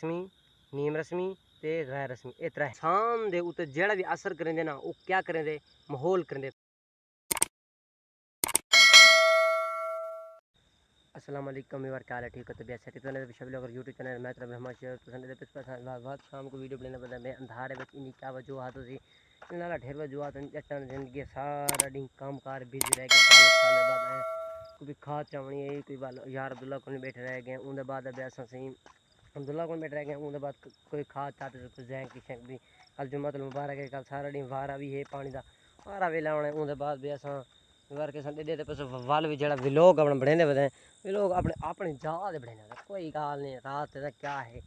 रस्मी नीम रस्मी ते गैर रस्मी ये त्रै इंसान दे उत्ते जेड़ा भी असर करेंदे ना वो क्या करेंदे माहौल करेंदे। अस्सलाम वालेकुम यार क्या हाल है ठीक है तबीयत सही तो ने शब लोग यूट्यूब चैनल मैं तरफ रहमान शेयर पसंद है बहुत शाम को वीडियो बनाने बता मैं अंधारे बच इन्हीं क्या वजूहत होती इन्हां ढेर वजूहत जटन जिंदगी सारा दिन काम कार बिजी रह गए साल बाद आए कोई खाद चावनी है कोई यार अब्दुल्ला को बैठे रह गए उनके बाद अभ्यास सही अब्दुल्ला को बैठे रह गए उनके बाद कोई खाद चाहते तो जैन की शेख भी कल जुम्मत मुबारक है कल सारा दिन वारा भी है पानी का वारा वेला होना उनके बाद भी अस करके संडे दे पास वाल भी जरा व्लॉग अपना बनाने बताए व्लॉग अपने अपनी जगह से बनाने कोई गाल नहीं रात का क्या है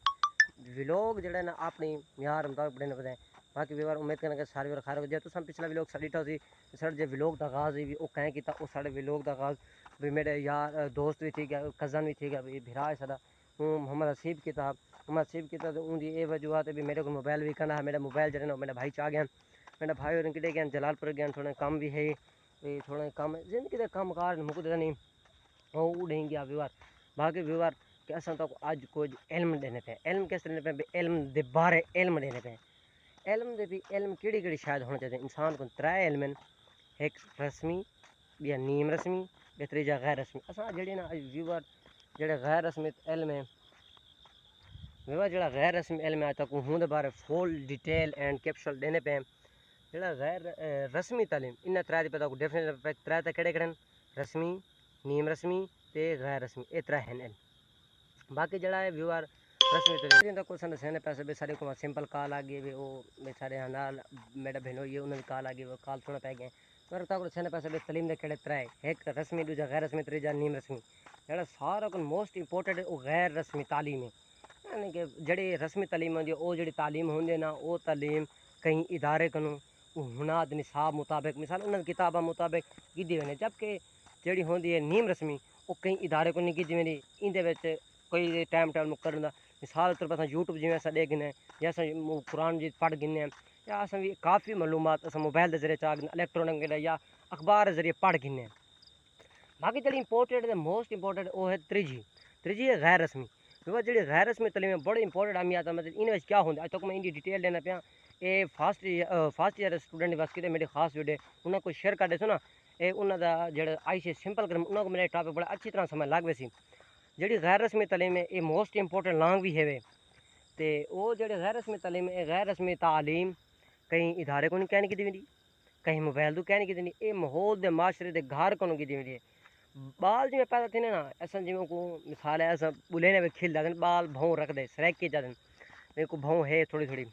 व्लॉग जड़ा ना अपनी यार मुताबिक बनाने बताए बाकी व्यवहार उम्मीद करना कि सारे व्यवहार खार जो तो पिछला व्लॉग साड़ी सी साढ़े जो व्लॉग का आगाज़ भी वो कहें किया वो साढ़े व्लॉग का आगाज़ भी मेरे यार दोस्त भी थी गया कज़न भी थी गया भी भिरा है सारा मोहम्मद हसीब किताब मोहम्मद हसीब किताब तो उनकी ये वजूहत भी मेरे को मोबाइल भी करना है मेरा मोबाइल जरा ना मेरा भाई चाह गया मेरा भाई और किटे गया जलालपुर गया थोड़ा काम भी है थोड़ा कम जिंदगी के कम कार मुकद नहीं वो उड़ेंगे गया व्यवहार बाकी व्यवहार कि अस तो अज कुछ इल्म देने पे इल्म किस देने पे इल्म दे बारे इल्म देने पे इल्म दे भी इल्म केड़ी केड़ी शायद होना चाहिए इंसान को त्रै इल्म एक रस्मी या नीम रस्मी या त्रीजा गैर रस्मी असा जड़ी ना व्यूअर जड़े गैर रस्मी इल्म है व्यवहार जड़ा गैर रस्मी इल्म है तक हूँ दे बारे फुल डिटेल एंड कैप्सूल देने पे जड़ा गैर रस्मी तालीम इन त्रै दी पता को डिफरेंस त्रै ते केड़े केड़े रस्मी नीम रस्मी ते गैर रस्मी ये त्रै हैं बाकी जड़ा है व्यूअर रस्मी तालीम को सन सहने पैसे बेचारे को सिंपल कॉल आ गई वो बेचारे नाल मेरा बहन होई उन्हें कॉल आ गई वो कॉल सुना पै गए पर तक सहने पैसे बे तालीम दे केड़े त्रै एक रस्मी दूजा गैर रस्मी त्रीजा नीम रस्मी जड़ा सारा को मोस्ट इंपोर्टेंट वो गैर रस्मी तालीम है यानी कि जड़ी रस्मी तालीम होंदी वो जड़ी तालीम होंदी ना वो तालीम कहीं इदारे कनु हुनाद निसाब मुताबिक मिसाल उन्होंने किताबा मुताबिक गिधी वेने जबकि जड़ी होंदी है नीम रस्मी वो कहीं इदारे को नहीं गिधी वेंदी इंदे कोई टाइम टाइम मुकर मिसाल तौर पर यूट्यूब जिमें अस देखने या कुरान जी पढ़ गिने या अस भी काफ़ी मालूमात अस मोबाइल के जरिए चाह इलेक्ट्रॉनिक या अखबार के जरिए पढ़ गिने बाकी जड़ी इंपोर्टेंट मोस्ट इंपोर्टेंट वो है त्रीजी है गैर रस्मी वो जी गैर रस्मी तलीम बड़ी इंपोर्टेंट अहमियत मतलब इन क्या होंगे अज तक मैं इनकी डिटेल लेना पाया ये फर्स्ट ईयर स्टूडेंट बस कि मेरी खास वीडियो उन्हें कोई शेयर कर दे सो ना ये उन्होंने जो आई सी सिंपल कर उन्होंने मेरा टॉपिक बड़ा अच्छी तरह समझ लग वैसी जी गैर रस्मी तलीम है ये मोस्ट इंपोर्टेंट लॉन्ग भी है तो वो जो गैर रस्मी तलीम है गैर रस्मी तालीम कहीं इदारे को नहीं कहने की दी कहीं मोबाइल तो कहने की दी ये माहौल के माशरे के घर को की दी बाल जिमें पैदा थे ना ऐसा जिमें को मिसाल है ऐसा बुले ने खिल जाते बाल भौं रख दे सरैक के जाते मेरे को भौं है थोड़ी थोड़ी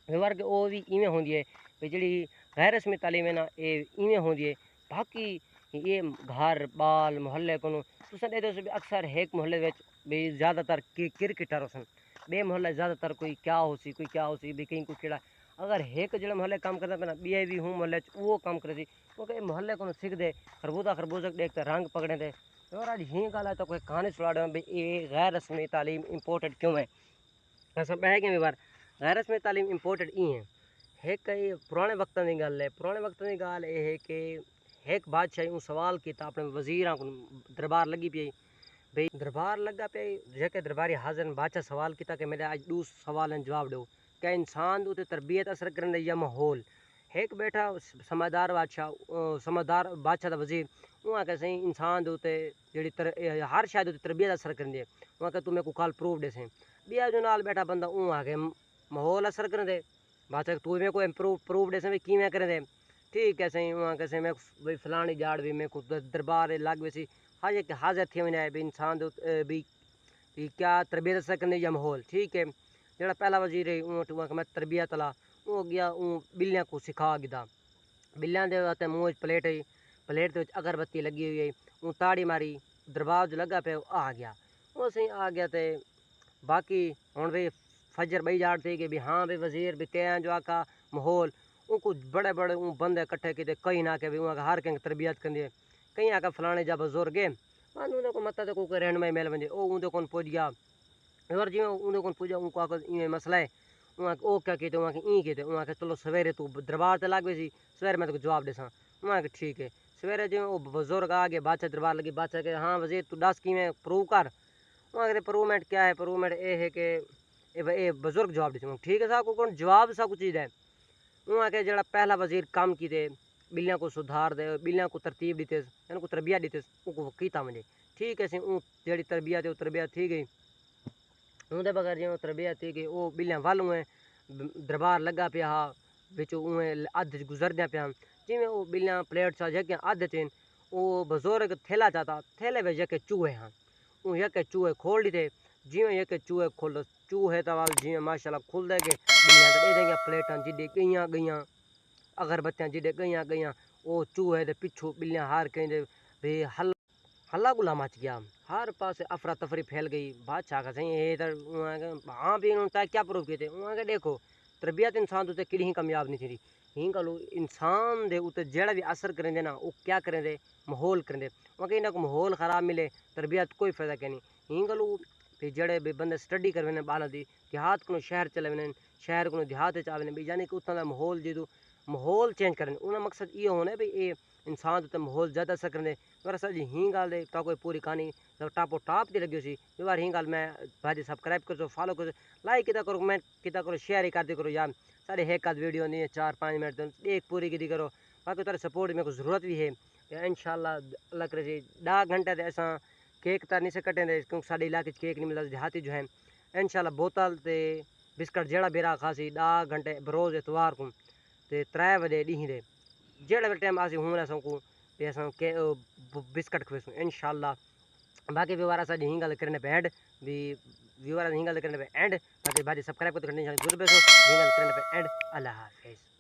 व्यवहार के वो भी इवें होंगी है भाई जी गैर रस्मी तालीम है ना ये इवें होंगी है बाकी ये घर बाल मुहल्ले को तुम भी अक्सर एक मुहल्ले भी ज़्यादातर क्रिकेटर होसन बे मुहल्ले ज़्यादातर कोई क्या हो सी कोई क्या हो सी भी कहीं कोई केड़ा अगर एक जो मोहल्ले काम करता पे ना बे भी हूँ मोहल्ले वो काम करे थी क्योंकि मोहल्ले को सीख दे खरबूजा खरबूजा देखते रंग पकड़े थे और आज ही गाल है तो कोई कहानी सुना भाई ये गैर रस्मी तालीम इंपोर्टेंट क्यों है ऐसा बह गया बार गैर रस्मी तालीम इंपोर्टेंट ई है एक पुराने वक्तों की गल है पुराने वक्तों की गाल ये है कि एक बादशाह सवाल किया अपने वजीर को दरबार लगी पी भाई दरबार लगा पे जेके दरबारी हाजिर बादशाह सवाल किया कि मेरे आज दूस सवाल जवाब दो क्या इंसान उत्ते तरबियत असर करने या माहौल एक बैठा समझदार बादशाह का वजीर वहाँ के सही इंसान उत्ते जी हर शायद उत्ते तरबियत असर करनी है वहाँ के तुम्हें को कल प्रूफ दे सें बिया जो नाल बैठा बंदा वहाँ के माहौल असर कर दे बादशाह तू में कोई प्रूफ दे सें किमें कर दे ठीक है सही वहाँ के सही मैं भाई फलानी जाड़ भी मैं खुद दरबार लग वैसी हाजिर थी वञे भी इंसान भी क्या तरबियत असर करने या माहौल ठीक है जरा पहला वजीर है वहाँ मैं तरबियत ला वो गया बिल्लियाँ को सिखा गिदा बिल्लियाँ दे मुँह प्लेट है प्लेट के अगरबत्ती लगी हुई है वो ताड़ी मारी दरबार जो लगा पे आ गया वो सही आ गया तो बाकी हूँ भाई फजर बई जाड़ थी कि भी हाँ भाई वजीर भी क्या जो आका माहौल उनको बड़े बड़े बंदे कट्ठे किए कई ना के भी वहाँ हर कंहिं तरबियत कंदे कहीं आका फलाने जा बुजुर्ग है उन्हें को मत को रहनुमाई मिल वजे उन्हें को पुज गया और जी उन्हें को पुजा उनको आको इवें मसला है वहाँ ओ क्या कहते वहाँ के ई कहते वहाँ के चलो सवेरे तू दरबार से लग वैसी सवेरे मैं तो जवाब देसा वहाँ के ठीक है सवेरे जो वो बुजुर्ग आ गए बादशाह दरबार लगी बादशाह के हाँ वजीर तू दस कि प्रूव कर वहाँ के प्रूवमेंट क्या है प्रूवमेंट ये है कि اے بزرگ جواب دیتے ٹھیک ہے صاحب کو کون جواب سا کچھ چیز ہے وہاں کے جڑا پہلا وزیر کام کیتے بلیاں کو سدھار دے بلیاں کو ترتیب دیتے ان کو تربیت دیتے ان کو کیتا مجھے ٹھیک ہے سی اون جڑی تربیت ہے وہ تربیت تھی گئی اون دے بغیر جی تربیت تھی گئی وہ بلیاں ول ہوئے دربار لگا پیا ہا بچ اویں ادھ گزردیا پیا جویں وہ بلیاں پلیٹ سا جگہ ادھ تھین وہ بزرگ تھیلا چاہتا تھیلے میں جکے چوہے ہاں اون یکے چوہے کھول دیتے جویں یکے چوہے کھول چوہے توال جویں ماشاءاللہ کھل دے گئے بلیاں دے دیں پلیٹاں جڈے گئیاں اگربتیاں جڈے گئیاں وہ چوہے دے پچھو بلیاں ہار کہیں بھی ہلا گلا مچ گیا ہر پاس افراتفری پھیل گئی بادشاہ کا سہیں یہ تو ہاں بھی انہوں نے کیا پروف کیتے انہوں نے دیکھو تربیت انسان تو کہیں کامیاب نہیں تھی ہی گلو انسان دے اتنے جڑا بھی اثر کریں دے نا وہ کیا کریں دے ماحول کریں دے وہ کہ کو ماحول خراب ملے تربیت کوئی فائدہ کہ نہیں ہی گلو بھی جڑے بھی بندے سٹڈی کرنے بالا دی دیہات کو شہر چلے ونے شہر کو دیہات چاہے بھی یعنی کہ اتنا کا ماحول جدو ماحول چینج کرنے انہوں کا مقصد یہ ہونا بھی یہ انسان تے ماحول زیادہ اثر کرنے پر سر جی ہی گل دے تا کوئی پوری کہانی ٹاپو ٹاپ تے لگی سی بار ہی گل میں بھائی سبسکرائب کرو فالو کرو لائک کیتا کرو کمنٹ کیتا کرو شیئر ہی کرتے کرو یار سارے ایک آدھ ویڈیو نہیں 4-5 منٹ ایک پوری کی کرو باقی تیرے سپورٹ میرے کو ضرورت بھی ہے انشاءاللہ اللہ کرے جی 10 گھنٹے تے اساں کیک تا نہیں سے کٹیں دے کیونکہ سارے علاقے کیک نہیں ملتا دیہاتی جو ہے انشاءاللہ بوتل تے بسکٹ جڑا بیرا خاصی 10 گھنٹے بروز اتوار کو تے 3 بجے ڈیہیں دے جڑا بھی ٹائم آسی ہوں اساں کو تے اساں بسکٹ کھویسوں انشاءاللہ باقی ویوارا سا ہی گل کرنے پہ اینڈ بھی ویوارا ہی گل کرنے پہ اینڈ باقی بھائی سبسکرائب کرتے کرنے ضرور بیسو ہی گل کرنے پہ اینڈ اللہ حافظ